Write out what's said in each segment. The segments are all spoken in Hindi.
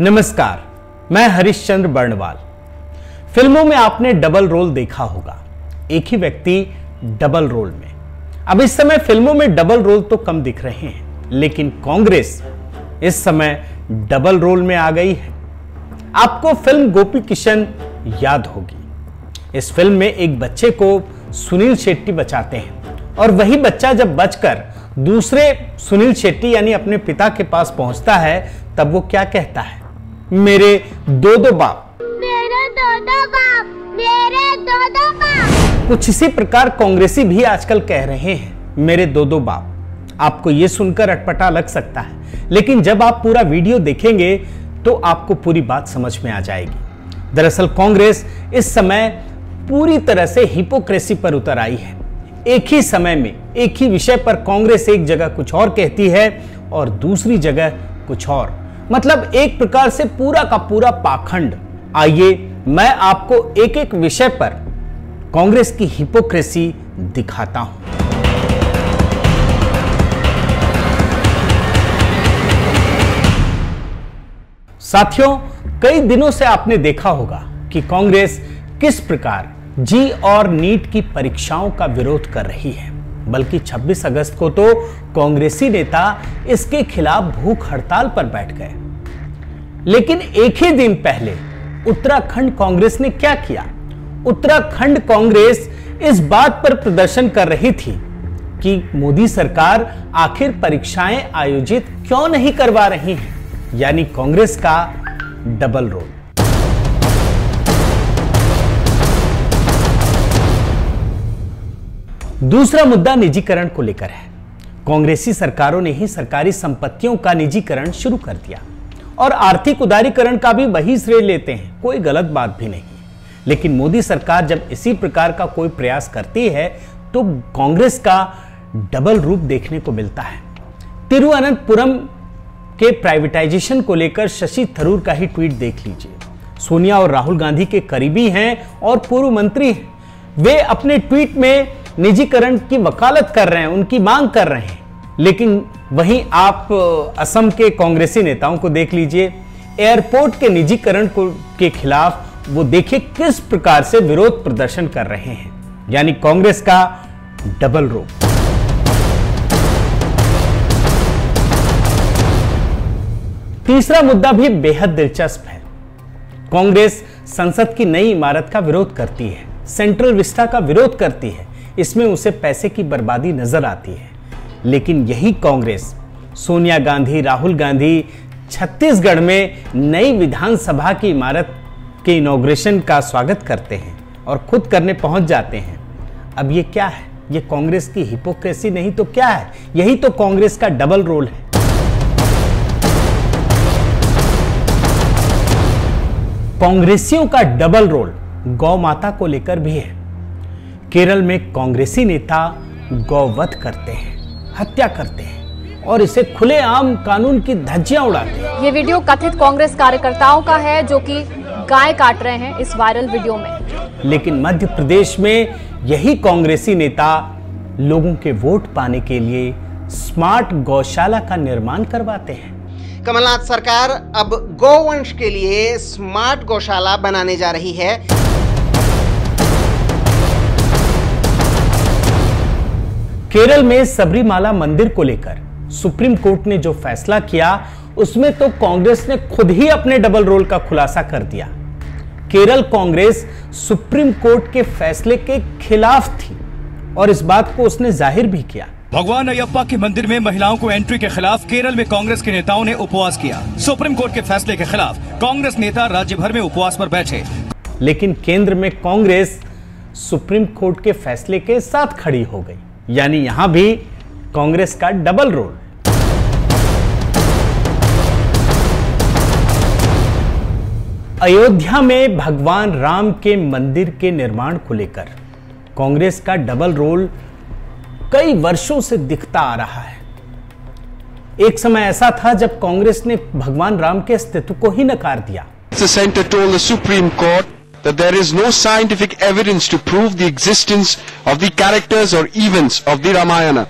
नमस्कार, मैं हरिश्चंद्र बर्णवाल। फिल्मों में आपने डबल रोल देखा होगा, एक ही व्यक्ति डबल रोल में। अब इस समय फिल्मों में डबल रोल तो कम दिख रहे हैं, लेकिन कांग्रेस इस समय डबल रोल में आ गई है। आपको फिल्म गोपी किशन याद होगी। इस फिल्म में एक बच्चे को सुनील शेट्टी बचाते हैं और वही बच्चा जब बचकर दूसरे सुनील शेट्टी यानी अपने पिता के पास पहुंचता है, तब वो क्या कहता है? मेरे दो बाप, मेरे दो बाप, मेरे दो बाप। कुछ इसी प्रकार कांग्रेसी भी आजकल कह रहे हैं, मेरे दो बाप। आपको यह सुनकर अटपटा लग सकता है, लेकिन जब आप पूरा वीडियो देखेंगे तो आपको पूरी बात समझ में आ जाएगी। दरअसल कांग्रेस इस समय पूरी तरह से हिपोक्रेसी पर उतर आई है। एक ही समय में एक ही विषय पर कांग्रेस एक जगह कुछ और कहती है और दूसरी जगह कुछ और, मतलब एक प्रकार से पूरा का पूरा पाखंड। आइए मैं आपको एक एक विषय पर कांग्रेस की हिपोक्रेसी दिखाता हूं। साथियों, कई दिनों से आपने देखा होगा कि कांग्रेस किस प्रकार जी और नीट की परीक्षाओं का विरोध कर रही है। बल्कि 26 अगस्त को तो कांग्रेसी नेता इसके खिलाफ भूख हड़ताल पर बैठ गए। लेकिन एक ही दिन पहले उत्तराखंड कांग्रेस ने क्या किया? उत्तराखंड कांग्रेस इस बात पर प्रदर्शन कर रही थी कि मोदी सरकार आखिर परीक्षाएं आयोजित क्यों नहीं करवा रही है, यानी कांग्रेस का डबल रोल। दूसरा मुद्दा निजीकरण को लेकर है। कांग्रेसी सरकारों ने ही सरकारी संपत्तियों का निजीकरण शुरू कर दिया और आर्थिक उदारीकरण का भी वही श्रेय लेते हैं, कोई गलत बात भी नहीं। लेकिन मोदी सरकार जब इसी प्रकार का कोई प्रयास करती है तो कांग्रेस का डबल रूप देखने को मिलता है। तिरुवनंतपुरम के प्राइवेटाइजेशन को लेकर शशि थरूर का ही ट्वीट देख लीजिए। सोनिया और राहुल गांधी के करीबी हैं और पूर्व मंत्री हैं। वे अपने ट्वीट में निजीकरण की वकालत कर रहे हैं, उनकी मांग कर रहे हैं। लेकिन वहीं आप असम के कांग्रेसी नेताओं को देख लीजिए, एयरपोर्ट के निजीकरण के खिलाफ वो देखिए किस प्रकार से विरोध प्रदर्शन कर रहे हैं, यानी कांग्रेस का डबल रोल। तीसरा मुद्दा भी बेहद दिलचस्प है। कांग्रेस संसद की नई इमारत का विरोध करती है, सेंट्रल विस्टा का विरोध करती है। इसमें उसे पैसे की बर्बादी नजर आती है। लेकिन यही कांग्रेस सोनिया गांधी, राहुल गांधी छत्तीसगढ़ में नई विधानसभा की इमारत के इनॉग्रेशन का स्वागत करते हैं और खुद करने पहुंच जाते हैं। अब ये क्या है? ये कांग्रेस की हिपोक्रेसी नहीं तो क्या है? यही तो कांग्रेस का डबल रोल है। कांग्रेसियों का डबल रोल गौ माता को लेकर भी है। केरल में कांग्रेसी नेता गौवध करते हैं, हत्या करते हैं और इसे खुलेआम कानून की धज्जियां उड़ाते हैं। ये वीडियो कथित कांग्रेस कार्यकर्ताओं का है जो कि गाय काट रहे हैं इस वायरल वीडियो में। लेकिन मध्य प्रदेश में यही कांग्रेसी नेता लोगों के वोट पाने के लिए स्मार्ट गौशाला का निर्माण करवाते हैं। कमलनाथ सरकार अब गौवंश के लिए स्मार्ट गौशाला बनाने जा रही है। केरल में सबरीमाला मंदिर को लेकर सुप्रीम कोर्ट ने जो फैसला किया, उसमें तो कांग्रेस ने खुद ही अपने डबल रोल का खुलासा कर दिया। केरल कांग्रेस सुप्रीम कोर्ट के फैसले के खिलाफ थी और इस बात को उसने जाहिर भी किया। भगवान अयप्पा के मंदिर में महिलाओं को एंट्री के खिलाफ केरल में कांग्रेस के नेताओं ने उपवास किया। सुप्रीम कोर्ट के फैसले के खिलाफ कांग्रेस नेता राज्य भर में उपवास पर बैठे। लेकिन केंद्र में कांग्रेस सुप्रीम कोर्ट के फैसले के साथ खड़ी हो गई, यानी यहां भी कांग्रेस का डबल रोल। अयोध्या में भगवान राम के मंदिर के निर्माण को लेकर कांग्रेस का डबल रोल कई वर्षों से दिखता आ रहा है। एक समय ऐसा था जब कांग्रेस ने भगवान राम के अस्तित्व को ही नकार दिया। The center told the Supreme Court that there is no scientific evidence to prove the existence of the characters or events of the Ramayana.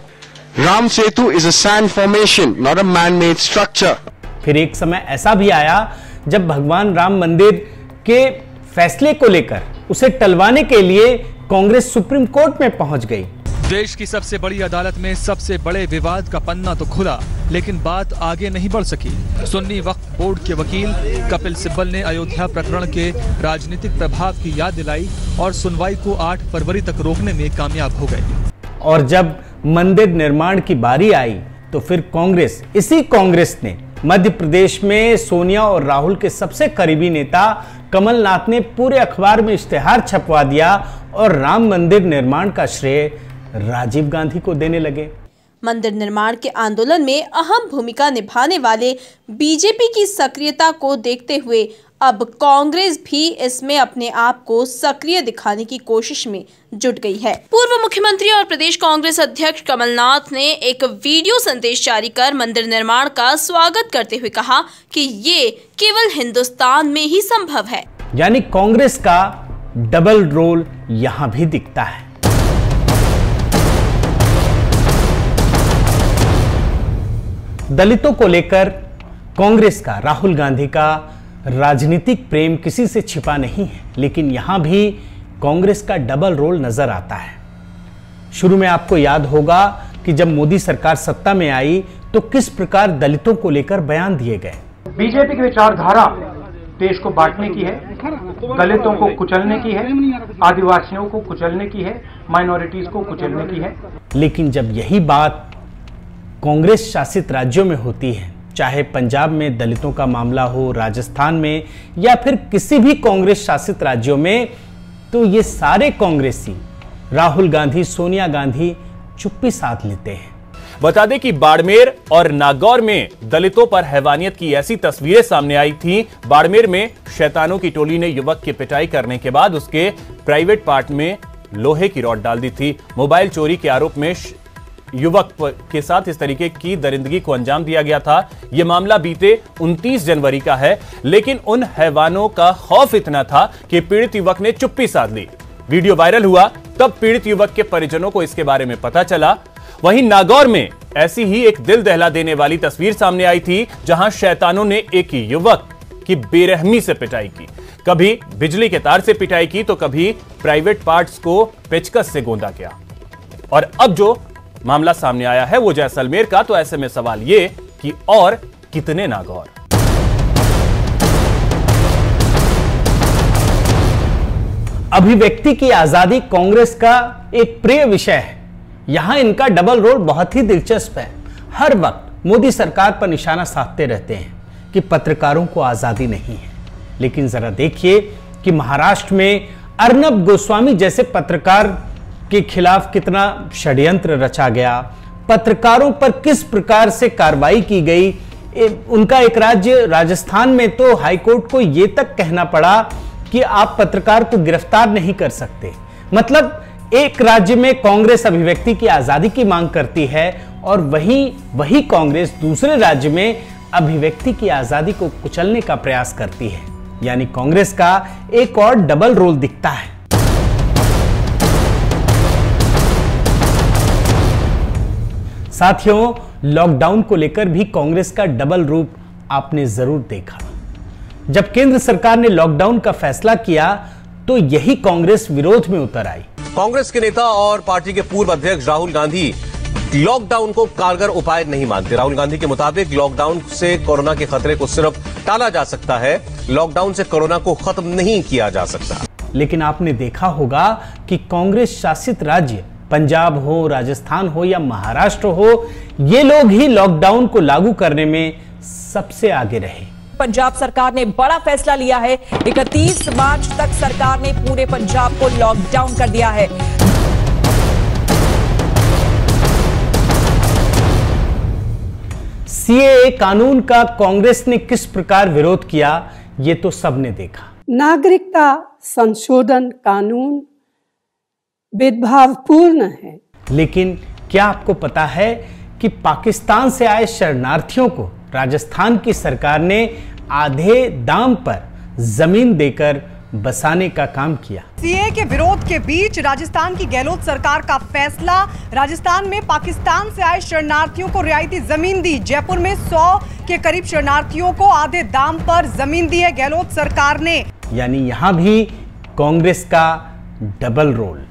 Ram Setu is a sand formation, not a man-made structure. फिर एक समय ऐसा भी आया जब भगवान राम मंदिर के फैसले को लेकर उसे टलवाने के लिए कांग्रेस सुप्रीम कोर्ट में पहुंच गई। देश की सबसे बड़ी अदालत में सबसे बड़े विवाद का पन्ना तो खुला, लेकिन बात आगे नहीं बढ़ सकी। सुन्नी वक्फ बोर्ड के वकील कपिल सिब्बल ने अयोध्या प्रकरण के राजनीतिक प्रभाव की याद दिलाई और सुनवाई को 8 फरवरी तक रोकने में कामयाब हो गए। और जब मंदिर निर्माण की बारी आई तो फिर इसी कांग्रेस ने मध्य प्रदेश में सोनिया और राहुल के सबसे करीबी नेता कमलनाथ ने पूरे अखबार में इश्तेहार छपवा दिया और राम मंदिर निर्माण का श्रेय राजीव गांधी को देने लगे। मंदिर निर्माण के आंदोलन में अहम भूमिका निभाने वाले बीजेपी की सक्रियता को देखते हुए अब कांग्रेस भी इसमें अपने आप को सक्रिय दिखाने की कोशिश में जुट गई है। पूर्व मुख्यमंत्री और प्रदेश कांग्रेस अध्यक्ष कमलनाथ ने एक वीडियो संदेश जारी कर मंदिर निर्माण का स्वागत करते हुए कहा कि ये केवल हिंदुस्तान में ही संभव है। यानी कांग्रेस का डबल रोल यहां भी दिखता है। दलितों को लेकर कांग्रेस का, राहुल गांधी का राजनीतिक प्रेम किसी से छिपा नहीं है, लेकिन यहां भी कांग्रेस का डबल रोल नजर आता है। शुरू में आपको याद होगा कि जब मोदी सरकार सत्ता में आई तो किस प्रकार दलितों को लेकर बयान दिए गए। बीजेपी की विचारधारा देश को बांटने की है, दलितों को कुचलने की है, आदिवासियों को कुचलने की है, माइनॉरिटीज को कुचलने की है। लेकिन जब यही बात कांग्रेस शासित राज्यों में होती है, चाहे पंजाब में दलितों का मामला हो, राजस्थान में या फिर किसी भी कांग्रेस शासित राज्यों में, तो ये सारे कांग्रेसी राहुल गांधी, सोनिया गांधी चुप्पी साध लेते हैं। बता दें कि बाड़मेर और नागौर में दलितों पर हैवानियत की ऐसी तस्वीरें सामने आई थी। बाड़मेर में शैतानों की टोली ने युवक की पिटाई करने के बाद उसके प्राइवेट पार्ट में लोहे की रॉड डाल दी थी। मोबाइल चोरी के आरोप में युवक के साथ इस तरीके की दरिंदगी को अंजाम दिया गया था। यह मामला बीते 29 जनवरी का है, लेकिन उन हैवानों का खौफ इतना था कि पीड़ित युवक ने चुप्पी साध ली। वीडियो वायरल हुआ तब पीड़ित युवक के परिजनों को इसके बारे में पता चला। वहीं नागौर में ऐसी ही एक दिल दहला देने वाली तस्वीर सामने आई थी, जहां शैतानों ने एक युवक की बेरहमी से पिटाई की। कभी बिजली के तार से पिटाई की तो कभी प्राइवेट पार्ट्स को पेचकस से गोंदा गया। और अब जो मामला सामने आया है वो जैसलमेर का, तो ऐसे में सवाल ये कि और कितने नागौर। अभिव्यक्ति की आजादी कांग्रेस का एक प्रिय विषय है। यहां इनका डबल रोल बहुत ही दिलचस्प है। हर वक्त मोदी सरकार पर निशाना साधते रहते हैं कि पत्रकारों को आजादी नहीं है, लेकिन जरा देखिए कि महाराष्ट्र में अर्नब गोस्वामी जैसे पत्रकार के खिलाफ कितना षड्यंत्र रचा गया, पत्रकारों पर किस प्रकार से कार्रवाई की गई। उनका एक राज्य राजस्थान में तो हाईकोर्ट को यह तक कहना पड़ा कि आप पत्रकार को गिरफ्तार नहीं कर सकते। मतलब एक राज्य में कांग्रेस अभिव्यक्ति की आजादी की मांग करती है और वही कांग्रेस दूसरे राज्य में अभिव्यक्ति की आजादी को कुचलने का प्रयास करती है। यानी कांग्रेस का एक और डबल रोल दिखता है। साथियों, लॉकडाउन को लेकर भी कांग्रेस का डबल रूप आपने जरूर देखा। जब केंद्र सरकार ने लॉकडाउन का फैसला किया तो यही कांग्रेस विरोध में उतर आई। कांग्रेस के नेता और पार्टी के पूर्व अध्यक्ष राहुल गांधी लॉकडाउन को कारगर उपाय नहीं मानते। राहुल गांधी के मुताबिक लॉकडाउन से कोरोना के खतरे को सिर्फ टाला जा सकता है, लॉकडाउन से कोरोना को खत्म नहीं किया जा सकता। लेकिन आपने देखा होगा कि कांग्रेस शासित राज्य पंजाब हो, राजस्थान हो या महाराष्ट्र हो, ये लोग ही लॉकडाउन को लागू करने में सबसे आगे रहे। पंजाब सरकार ने बड़ा फैसला लिया है। 31 मार्च तक सरकार ने पूरे पंजाब को लॉकडाउन कर दिया है। सीएए कानून का कांग्रेस ने किस प्रकार विरोध किया, ये तो सबने देखा। नागरिकता संशोधन कानून भेदभावपूर्ण है। लेकिन क्या आपको पता है कि पाकिस्तान से आए शरणार्थियों को राजस्थान की सरकार ने आधे दाम पर जमीन देकर बसाने का काम किया। सीए के विरोध के बीच राजस्थान की गहलोत सरकार का फैसला, राजस्थान में पाकिस्तान से आए शरणार्थियों को रियायती जमीन दी। जयपुर में 100 के करीब शरणार्थियों को आधे दाम पर जमीन दी है गहलोत सरकार ने। यानी यहां भी कांग्रेस का डबल रोल।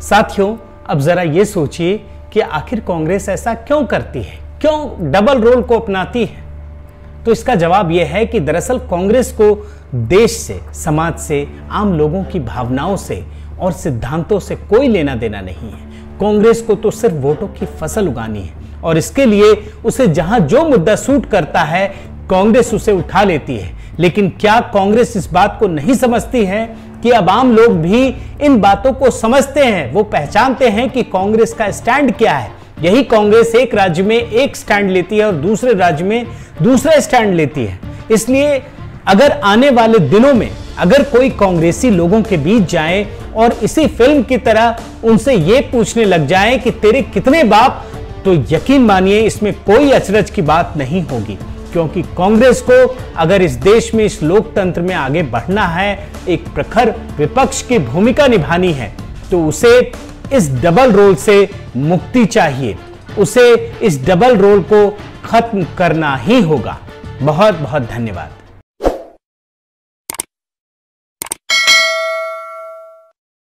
साथियों, अब जरा ये सोचिए कि आखिर कांग्रेस ऐसा क्यों करती है, क्यों डबल रोल को अपनाती है। तो इसका जवाब यह है कि दरअसल कांग्रेस को देश से, समाज से, आम लोगों की भावनाओं से और सिद्धांतों से कोई लेना देना नहीं है। कांग्रेस को तो सिर्फ वोटों की फसल उगानी है और इसके लिए उसे जहां जो मुद्दा सूट करता है कांग्रेस उसे उठा लेती है। लेकिन क्या कांग्रेस इस बात को नहीं समझती है कि अब आम लोग भी इन बातों को समझते हैं, वो पहचानते हैं कि कांग्रेस का स्टैंड क्या है। यही कांग्रेस एक राज्य में एक स्टैंड लेती है और दूसरे राज्य में दूसरा स्टैंड लेती है। इसलिए अगर आने वाले दिनों में अगर कोई कांग्रेसी लोगों के बीच जाए और इसी फिल्म की तरह उनसे ये पूछने लग जाए कि तेरे कितने बाप, तो यकीन मानिए इसमें कोई अचरज की बात नहीं होगी, क्योंकि कांग्रेस को अगर इस देश में, इस लोकतंत्र में आगे बढ़ना है, एक प्रखर विपक्ष की भूमिका निभानी है, तो उसे इस डबल रोल से मुक्ति चाहिए। उसे इस डबल रोल को खत्म करना ही होगा। बहुत बहुत धन्यवाद।